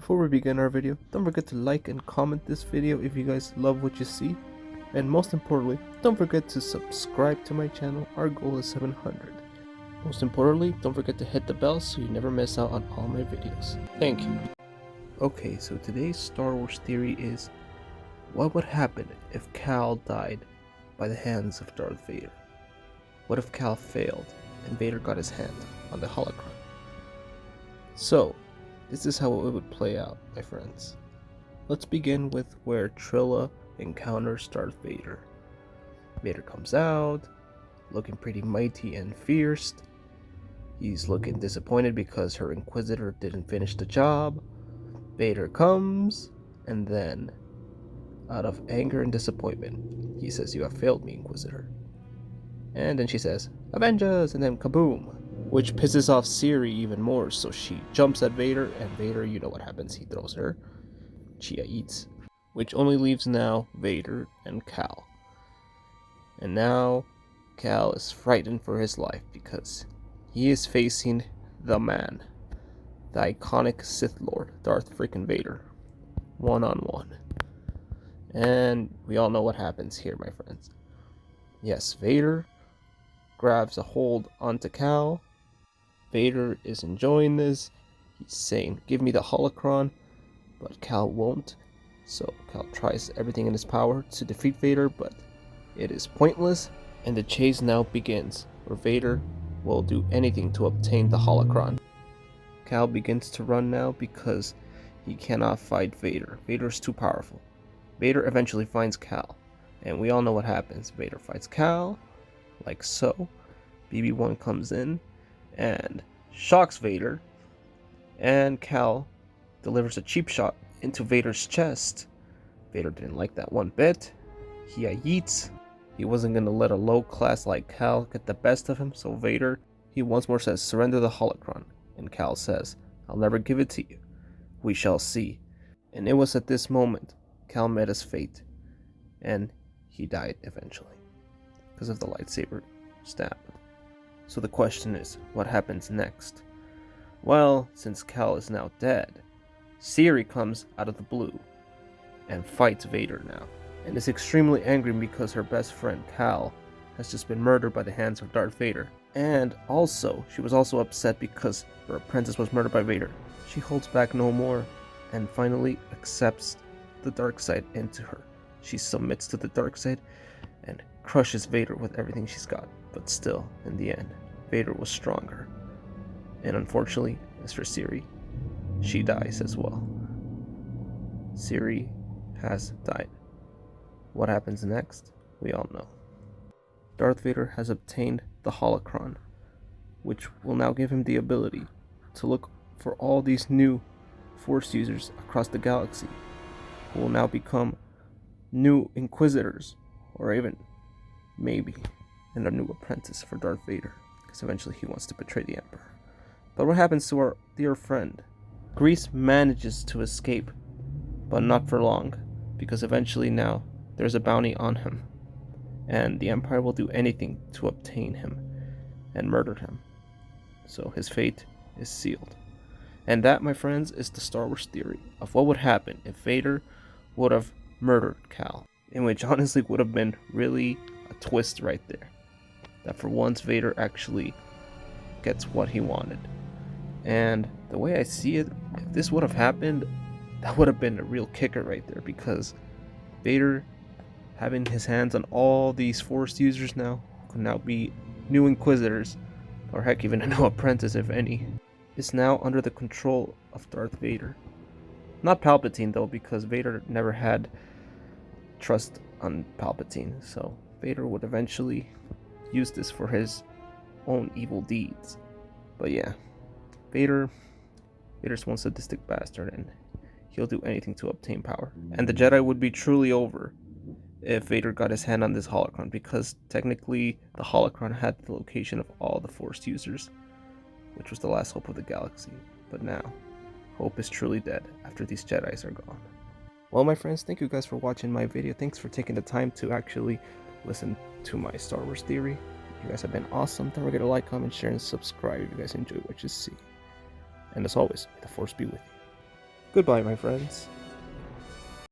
Before we begin our video, don't forget to like and comment this video if you guys love what you see. And most importantly, don't forget to subscribe to my channel. Our goal is 700. Most importantly, don't forget to hit the bell so you never miss out on all my videos. Thank you. Okay, so today's Star Wars theory is, what would happen if Cal died by the hands of Darth Vader? What if Cal failed and Vader got his hand on the holocron? So, this is how it would play out, my friends. Let's begin with where Trilla encounters Darth Vader. Vader comes out, looking pretty mighty and fierce. He's looking disappointed because her Inquisitor didn't finish the job. Vader comes, and then, out of anger and disappointment, he says, "You have failed me, Inquisitor." And then she says, "Avengers!" and then kaboom! Which pisses off Siri even more, so she jumps at Vader, and Vader, you know what happens, he throws her. Chia eats. Which only leaves now Vader and Cal. And now, Cal is frightened for his life because he is facing the man. The iconic Sith Lord, Darth freaking Vader. One-on-one. And we all know what happens here, my friends. Yes, Vader grabs a hold onto Cal. Vader is enjoying this. He's saying, "Give me the holocron," but Cal won't. So Cal tries everything in his power to defeat Vader, but it is pointless, and the chase now begins, where Vader will do anything to obtain the holocron. Cal begins to run now because he cannot fight Vader. Vader is too powerful. Vader eventually finds Cal, and we all know what happens. Vader fights Cal, like so. BB-1 comes in and shocks Vader, and Cal delivers a cheap shot into Vader's chest. Vader didn't like that one bit. He yeets. He wasn't going to let a low class like Cal get the best of him, so Vader, he once more says, "Surrender the holocron." And Cal says, "I'll never give it to you. We shall see." And it was at this moment Cal met his fate, and he died eventually because of the lightsaber stab. So the question is, what happens next? Well, since Cal is now dead, Siri comes out of the blue and fights Vader now, and is extremely angry because her best friend Cal has just been murdered by the hands of Darth Vader. And also, she was also upset because her apprentice was murdered by Vader. She holds back no more and finally accepts the dark side into her. She submits to the dark side and crushes Vader with everything she's got. But still, in the end, Vader was stronger. And unfortunately, as for Siri, she dies as well. Siri has died. What happens next? We all know. Darth Vader has obtained the holocron, which will now give him the ability to look for all these new Force users across the galaxy, who will now become new Inquisitors, or even maybe a new apprentice for Darth Vader, because eventually he wants to betray the Emperor. But what happens to our dear friend? Grease manages to escape, but not for long, because eventually now there's a bounty on him, and the Empire will do anything to obtain him and murder him. So his fate is sealed. And that, my friends, is the Star Wars theory of what would happen if Vader would have murdered Cal, in which honestly would have been really a twist right there. That for once Vader actually gets what he wanted. And the way I see it, if this would have happened, that would have been a real kicker right there, because Vader, having his hands on all these Force users now, could now be new Inquisitors, or heck, even a new apprentice if any, is now under the control of Darth Vader. Not Palpatine though, because Vader never had trust on Palpatine, so Vader would eventually use this for his own evil deeds. But yeah, Vader's one sadistic bastard, and he'll do anything to obtain power. And the Jedi would be truly over if Vader got his hand on this holocron, because technically the holocron had the location of all the Force users, which was the last hope of the galaxy. But now, hope is truly dead after these Jedis are gone. Well, my friends, thank you guys for watching my video. Thanks for taking the time to actually listen to my Star Wars theory. You guys have been awesome. Don't forget to like, comment, share, and subscribe if you guys enjoy what you see. And as always, may the Force be with you. Goodbye, my friends.